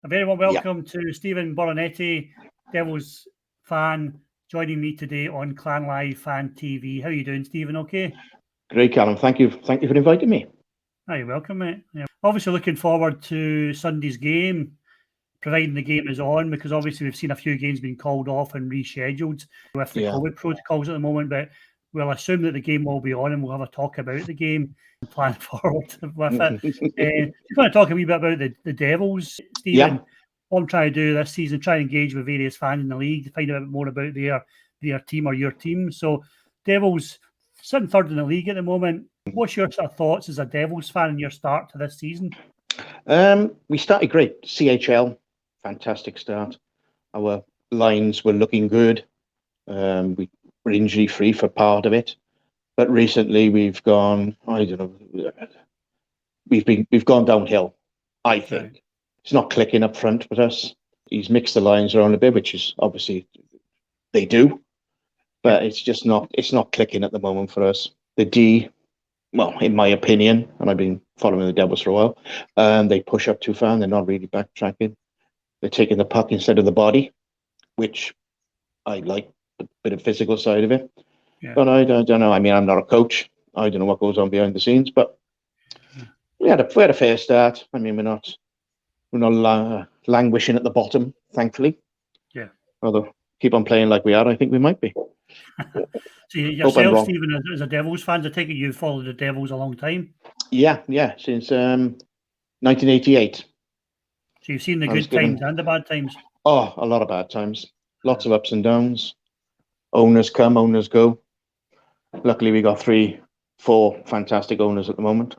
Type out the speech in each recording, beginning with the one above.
A very warm welcome to Stephen Borinetti, Devils fan, joining me today on Clan Live Fan TV. How are you doing, Stephen? Okay? Great, Callum. Thank you for inviting me. Oh, you're welcome, mate. Yeah. Obviously looking forward to Sunday's game, providing the game is on, because obviously we've seen a few games being called off and rescheduled with the COVID protocols at the moment, but we'll assume that the game will be on and we'll have a talk about the game and plan forward with it. Just want to talk a wee bit about the Devils, Stephen. Yeah. What I'm trying to do this season, try and engage with various fans in the league to find out more about their team or your team. So Devils sitting third in the league at the moment. What's your sort of thoughts as a Devils fan in your start to this season? We started great. CHL, fantastic start. Our lines were looking good. We were injury free for part of it, but recently we've gone. I don't know. We've gone downhill. I think Right. It's not clicking up front with us. He's mixed the lines around a bit, which is obviously they do, but it's just not. It's not clicking at the moment for us. The D. Well, in my opinion, and I've been following the Devils for a while, they push up too far and they're not really backtracking. They're taking the puck instead of the body, which I like, the bit of physical side of it. Yeah. But I don't know. I mean, I'm not a coach. I don't know what goes on behind the scenes, but we had a fair start. I mean, we're not languishing at the bottom, thankfully. Yeah. Although keep on playing like we are, I think we might be. So yourself, Stephen, as a Devils fan, I take it you've followed the Devils a long time? Yeah, since 1988. So you've seen the good times and the bad times? Oh, a lot of bad times. Lots of ups and downs. Owners come, owners go. Luckily, we got 3-4 fantastic owners at the moment.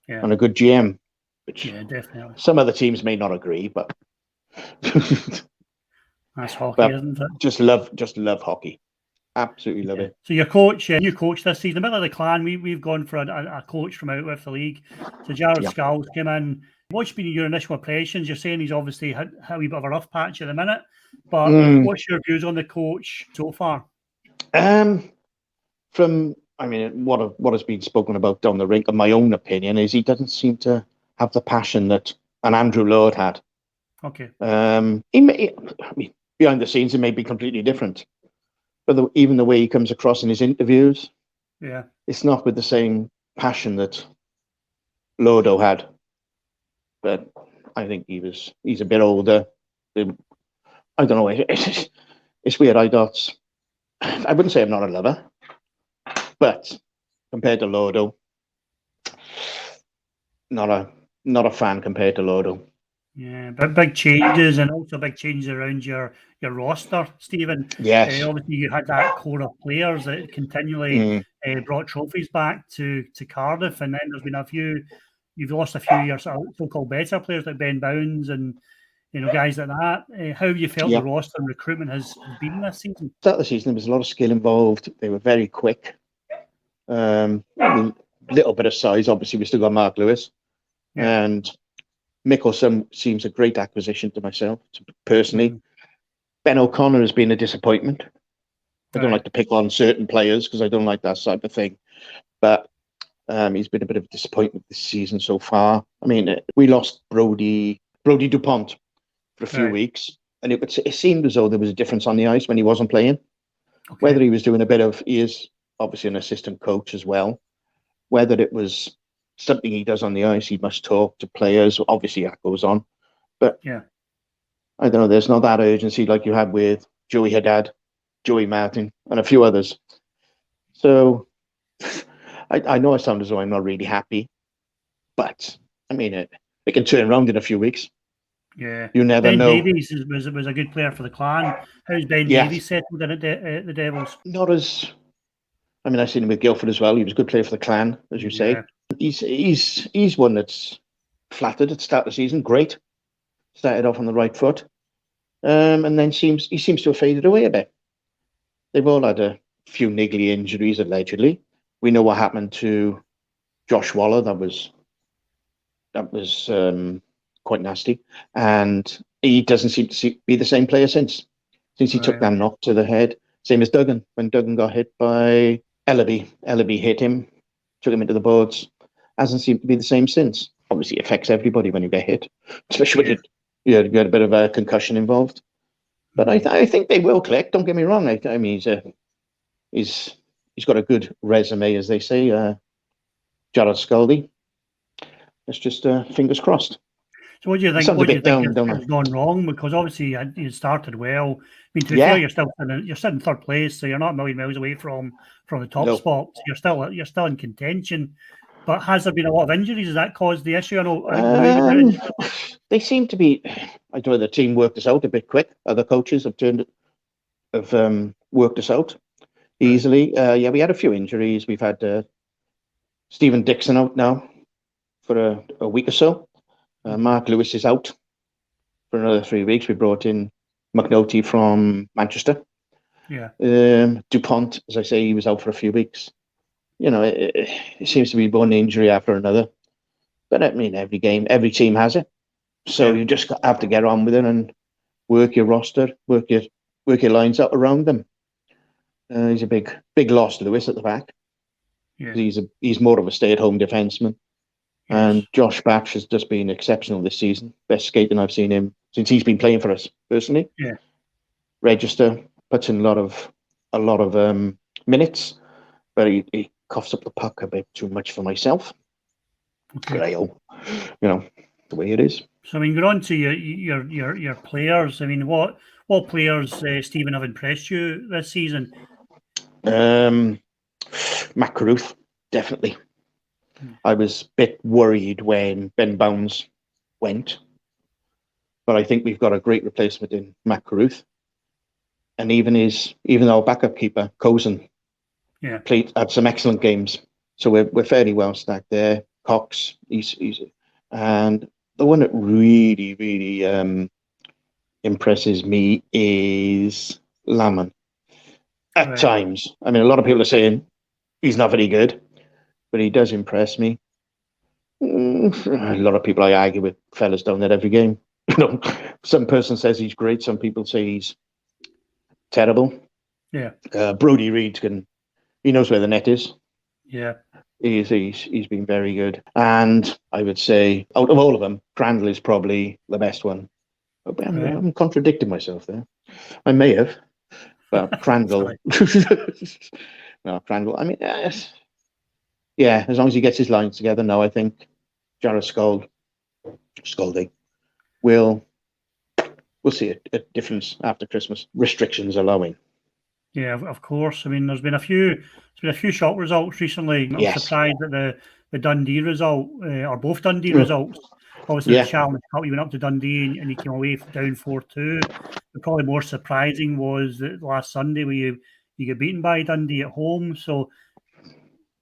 Yeah. And a good GM. Which definitely. Some other teams may not agree, but that's hockey, isn't it? Just love hockey. Absolutely love it. So your coach, new coach this season, a bit like the Clan, we've gone for a coach from out with the league. So Jared Skulls came in. What's been your initial impressions? You're saying he's obviously had a wee bit of a rough patch at the minute, but what's your views on the coach so far? What has been spoken about down the rink, in my own opinion, is he doesn't seem to have the passion that an Andrew Lord had. Okay. Behind the scenes, it may be completely different. But even the way he comes across in his interviews, it's not with the same passion that Lodo had. But I think he's a bit older. I don't know. It's weird. I wouldn't say I'm not a lover, but compared to Lodo, not a fan compared to Lodo. Yeah, but big changes and also big changes around your roster, Stephen. Yes. Obviously, you had that core of players that continually brought trophies back to Cardiff, and then there's been you've lost a few of your so-called better players like Ben Bounds and guys like that. How have you felt the roster and recruitment has been this season? Start of the season, there was a lot of skill involved. They were very quick. Little bit of size. Obviously, we still got Mark Lewis, and Mickelson seems a great acquisition to myself, personally. Ben O'Connor has been a disappointment. I don't like to pick on certain players because I don't like that type of thing. But he's been a bit of a disappointment this season so far. I mean, we lost Brodie DuPont for a few weeks, and it seemed as though there was a difference on the ice when he wasn't playing. Okay. Whether he was doing he is obviously an assistant coach as well. Whether it was something he does on the ice, he must talk to players. Obviously, that goes on. But I don't know, there's not that urgency like you had with Joey Haddad, Joey Martin, and a few others. So I know I sound as though I'm not really happy, but I mean, it can turn around in a few weeks. Yeah. You never know. Ben Davies was a good player for the Clan. How's Ben Davies settled in at the Devils? Not as... I mean, I've seen him with Guildford as well. He was a good player for the Clan, as you say. He's one that's flattered at the start of the season. Great. Started off on the right foot. And then he seems to have faded away a bit. They've all had a few niggly injuries, allegedly. We know what happened to Josh Waller. That was quite nasty. And he doesn't seem to be the same player since he took that knock to the head. Same as Duggan. When Duggan got hit by Ellaby hit him, took him into the boards. Hasn't seemed to be the same since. Obviously, it affects everybody when you get hit, especially you had a bit of a concussion involved. But I think they will click. Don't get me wrong. I mean, he's got a good resume, as they say. Jared Scully. It's just fingers crossed. So what do you think? Sounds What a do you bit think down, has gone wrong? Because obviously you started well. I mean, to be fair, you're sitting third place, so you're not a million miles away from the top spot. So you're still in contention. But has there been a lot of injuries? Has that caused the issue? I know. They seem to be. I don't know. The team worked us out a bit quick. Other coaches have worked us out easily. Yeah, we had a few injuries. We've had Stephen Dixon out now for a week or so. Mark Lewis is out for another 3 weeks. We brought in McNulty from Manchester. Yeah. DuPont, as I say, he was out for a few weeks. You know, it seems to be one injury after another. But I mean, every team has it. So you just have to get on with it and work your roster, work your lines up around them. He's a big loss, Lewis, at the back. Yeah. He's more of a stay-at-home defenseman. Yes. And Josh Batch has just been exceptional this season. Best skating I've seen him since he's been playing for us personally. Yeah. Register, puts in a lot of minutes, but he coughs up the puck a bit too much for myself. Okay. But the way it is. So I mean, going on to your players. I mean, what players, Stephen, have impressed you this season? Matt Carruth, definitely. I was a bit worried when Ben Bounds went, but I think we've got a great replacement in Matt Carruth, and even our backup keeper Cozen, had some excellent games. So we're fairly well stacked there. Cox, he's and the one that really impresses me is Lamon. At times, I mean, a lot of people are saying he's not very good, but he does impress me. A lot of people I argue with fellas down there every game. Some person says he's great. Some people say he's terrible. Yeah. BRODIE REID he knows where the net is. Yeah. He's been very good. And I would say out of all of them, CRANDALL is probably the best one. I'm contradicting myself there. I may have. But CRANDALL. No, CRANDALL. I mean, as long as he gets his lines together now, I think Jared Scully we'll see a difference after Christmas. Restrictions allowing. Yeah, of course. I mean, there's been a few shock results recently. I'm surprised that the Dundee result, or both Dundee results. Obviously, the Challenge Cup, you went up to Dundee and you came away down 4-2. The probably more surprising was that last Sunday where you get beaten by Dundee at home. So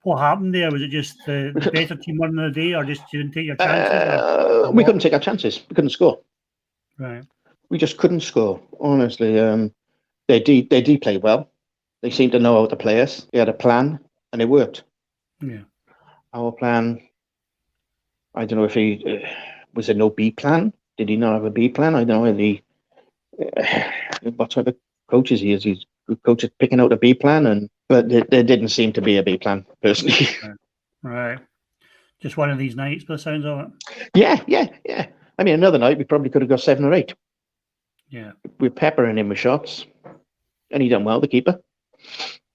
what happened there? Was it just the better team winning the day, or just you didn't take your chances? We couldn't take our chances. We couldn't score. Right. We just couldn't score, honestly. They did play well. They seemed to know how to play us. They had a plan, and it worked. Yeah. Our plan, I don't know if he... was there no B plan? Did he not have a B plan? I don't know what type of coach is he? Is he good coach at picking out a B plan? But there didn't seem to be a B plan, personally. Right. Just one of these nights, by the sounds of it. Yeah. I mean, another night we probably could have got 7 or 8. Yeah. We're peppering him with shots, and he done well, the keeper.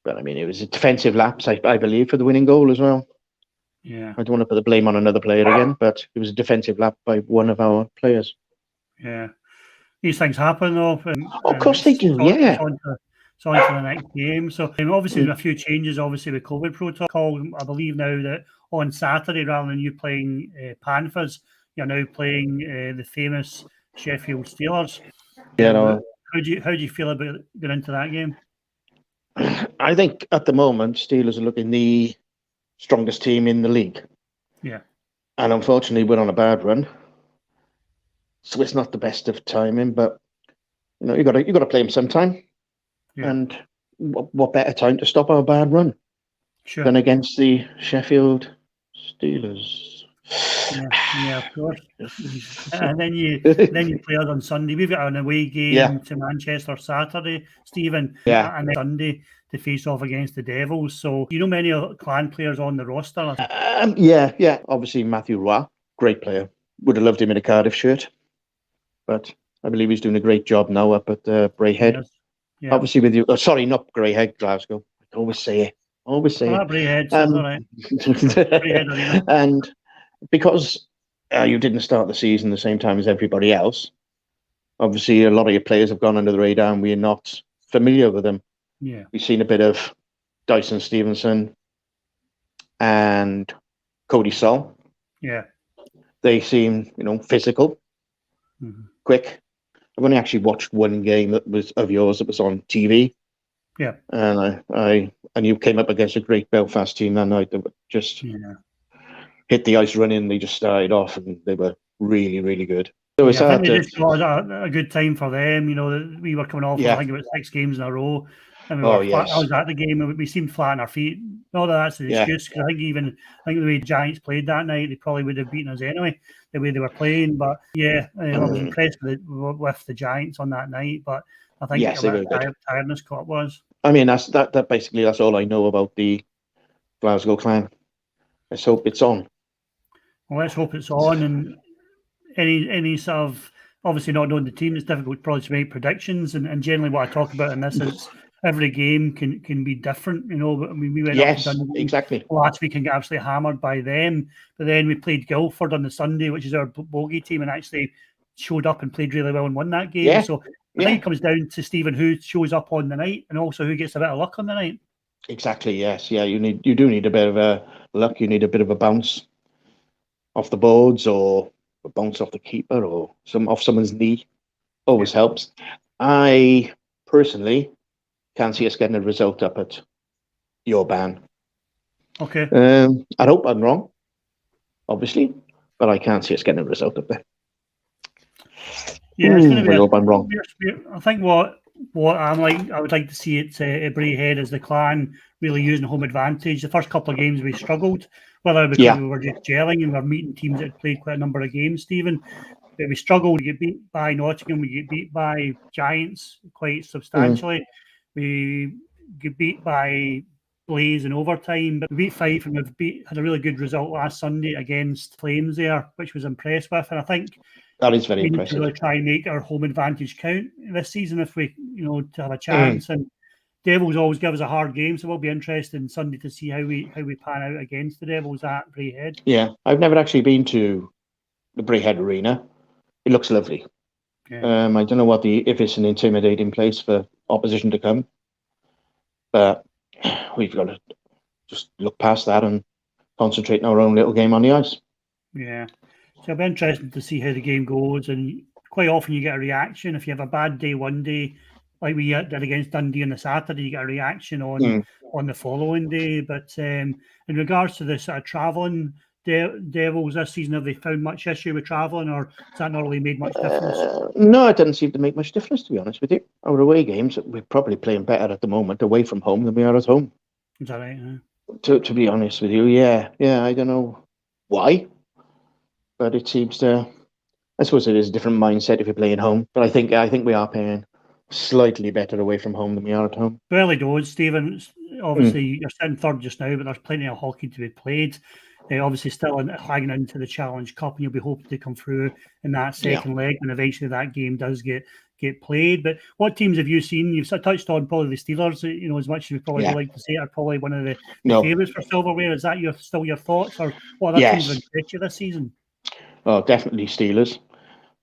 But I mean, it was a defensive lapse, I believe, for the winning goal as well. Yeah. I don't want to put the blame on another player again, but it was a defensive lapse by one of our players. Yeah. These things happen, though. Of course they do, It's on to the next game. So obviously there's a few changes, obviously, with COVID protocol. I believe now that on Saturday, rather than you playing Panthers, you're now playing the famous Sheffield Steelers. Yeah. No. How do you feel about going into that game? I think at the moment, Steelers are looking the strongest team in the league. Yeah. And unfortunately, we're on a bad run. So it's not the best of timing, but you got to play them sometime. Yeah. And what better time to stop our bad run than against the Sheffield Steelers? Yeah, of course. And then you play us on Sunday. We've got an away game to Manchester Saturday, Stephen, and then Sunday to face off against the Devils. So many Clan players on the roster. Yeah. Obviously Matthew Roy, great player. Would have loved him in a Cardiff shirt. but I believe he's doing a great job now up at Braehead. Yes. Yeah. Obviously with you, sorry, not Braehead, Glasgow. I always say it. Braehead, that's all right. Braehead Arena. And because you didn't start the season the same time as everybody else, obviously a lot of your players have gone under the radar and we're not familiar with them. Yeah. We've seen a bit of DYSON, Stevenson and Cody Sol. Yeah. They seem, physical, quick. I've only actually watched one game that was of yours that was on TV. Yeah. And and you came up against a great Belfast team that night that just hit the ice running. They just started off and they were really, really good. So it's I think they just got a good time for them. We were coming off, I think, about 6 games in a row. And I was at the game and we seemed flat on our feet. Not that that's an excuse, because I think the way Giants played that night, they probably would have beaten us anyway, the way they were playing. But I was impressed with the Giants on that night. But I think tiredness caught was. I mean, that's all I know about the Glasgow Clan. Let's hope it's on. Well, let's hope it's on. And any sort of, obviously not knowing the team, it's difficult probably to make predictions. And generally what I talk about in this is every game can be different, But I mean, we went up and done exactly last week and got absolutely hammered by them. But then we played Guildford on the Sunday, which is our bogey team, and actually showed up and played really well and won that game. Yeah. So I think it comes down to Stephen, who shows up on the night and also who gets a bit of luck on the night. Exactly, yes. Yeah, you do need a bit of a luck. You need a bit of a bounce off the boards or a bounce off the keeper or off someone's knee. Always helps. I personally can't see us getting a result up at your ban. Okay. I hope I'm wrong, obviously, but I can't see us getting a result up there. Yeah, it's going to be. I hope I'm wrong. I think what I would like to see it at Braehead is the Clan really using home advantage. The first couple of games we struggled, whether because we were just gelling and we were meeting teams that had played quite a number of games, Stephen. But we struggled. We get beat by Nottingham. We get beat by Giants quite substantially. We get beat by Blaze in overtime, but we beat Fife and had a really good result last Sunday against Flames there, which was impressed with. And I think that is very impressive. We need to really try and make our home advantage count this season if we, to have a chance. And Devils always give us a hard game, so we'll be interested in Sunday to see how we pan out against the Devils at Braehead. Yeah, I've never actually been to the Braehead Arena. It looks lovely. Yeah. I don't know if it's an intimidating place for opposition to come, but we've got to just look past that and concentrate on our own little game on the ice. Yeah. So it'll be interesting to see how the game goes, and quite often you get a reaction. If you have a bad day one day, like we did against Dundee on the Saturday, you get a reaction on the following day. But in regards to the sort of travelling Devils this season, have they found much issue with travelling, or has that not really made much difference? No, it doesn't seem to make much difference, to be honest with you. Our away games, we're probably playing better at the moment away from home than we are at home. Is that right? To be honest with you, yeah. I don't know why, but it seems to. I suppose it is a different mindset if you're playing home, but I think we are playing slightly better away from home than we are at home. Early doors, Stephen. Obviously, you're sitting third just now, but there's plenty of hockey to be played. Obviously, still hanging into the Challenge Cup, and you'll be hoping to come through in that second leg, and eventually that game does get played. But what teams have you seen? You've touched on probably the Steelers. As much as we probably would like to say, are probably one of the favourites for silverware. Is that still your thoughts, or what other teams have impressed you this season? Oh, definitely Steelers.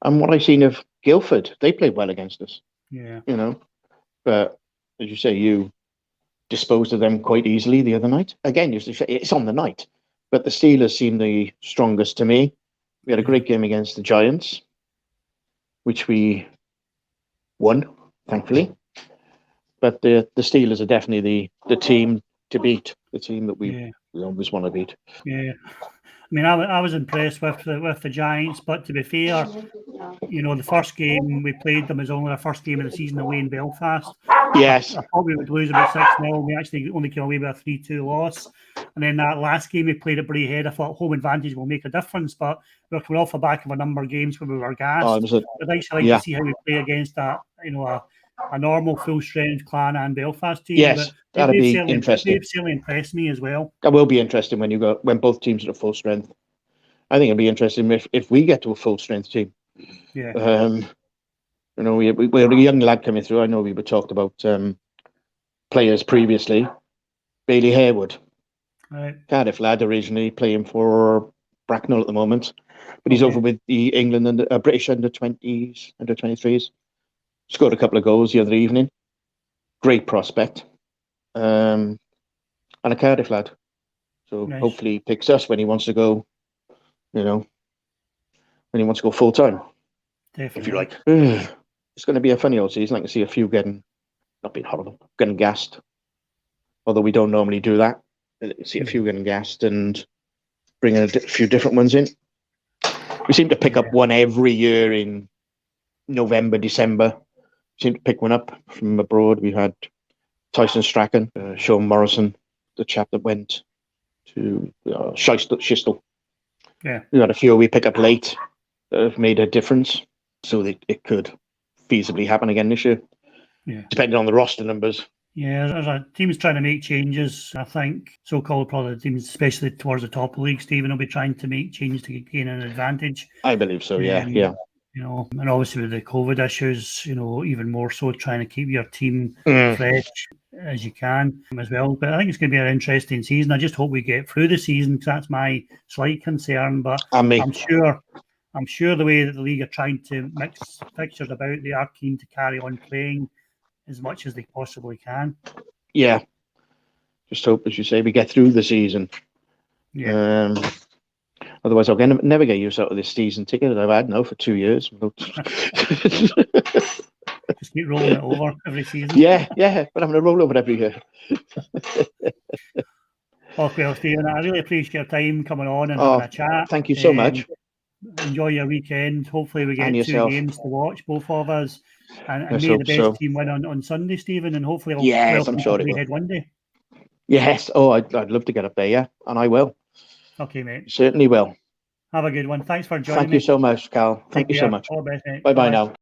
And what I've seen of Guildford, they played well against us. Yeah. But as you say, you disposed of them quite easily the other night. Again, it's on the night, but the Steelers seem the strongest to me. We had a great game against the Giants, which we won, thankfully. But the Steelers are definitely the team to beat, the team that we always want to beat. Yeah. I mean, I was impressed with the Giants, but to be fair, the first game we played them was only our first game of the season away in Belfast. Yes. I thought we would lose about 6-0. We actually only came away with a 3-2 loss. And then that last game we played at Braehead, I thought home advantage will make a difference, but we're coming off the back of a number of games where we were gassed. I'd actually like to see how we play against that, a normal full-strength Clan and Belfast team. Yes, that'll be interesting. They've certainly impressed me as well. That will be interesting when both teams are at full strength. I think it'll be interesting if we get to a full-strength team. Yeah. You know, we're a young lad coming through. I know we were talked about players previously. Bailey Harewood, Right. Cardiff lad, originally playing for Bracknell at the moment, but he's over with the England and British under-20s, under-23s. Scored a couple of goals the other evening. Great prospect, and a Cardiff lad. So hopefully he picks us when he wants to go. You know, when he wants to go full time. Definitely. If you like. It's going to be a funny old season. I can see a few not being horrible, getting gassed. Although we don't normally do that. I can see a few getting gassed and bringing a few different ones in. We seem to pick up one every year in November, December. We seem to pick one up from abroad. We had Tyson Strachan, Sean Morrison, the chap that went to Shistel. Yeah. We had a few we pick up late that have made a difference. So it could feasibly happen again this year. Yeah. Depending on the roster numbers. Yeah, there's a team's trying to make changes. I think so-called probably teams, especially towards the top of the league, Stephen, will be trying to make changes to gain an advantage. I believe so, yeah. You know, and obviously with the COVID issues, you know, even more so trying to keep your team fresh as you can as well. But I think it's going to be an interesting season. I just hope we get through the season because that's my slight concern. But I'm sure the way that the league are trying to mix fixtures about, they are keen to carry on playing as much as they possibly can. Yeah. Just hope, as you say, we get through the season. Yeah. Otherwise, I'll never get used out of this season ticket that I've had now for 2 years. Just keep rolling it over every season. Yeah, but I'm going to roll over every year. Okay, well, Stephen, I really appreciate your time coming on and having a chat. Thank you so much. Enjoy your weekend. Hopefully we get 2 games to watch, both of us. And may the best team win on Sunday, Stephen, and hopefully I'm sure it will. Head one day. Yes. I'd love to get up there, yeah, and I will. Okay, mate. Certainly will. Have a good one. Thanks for joining me. Thank you so much, Cal. Thank you so much. All the best, mate. Bye-bye now.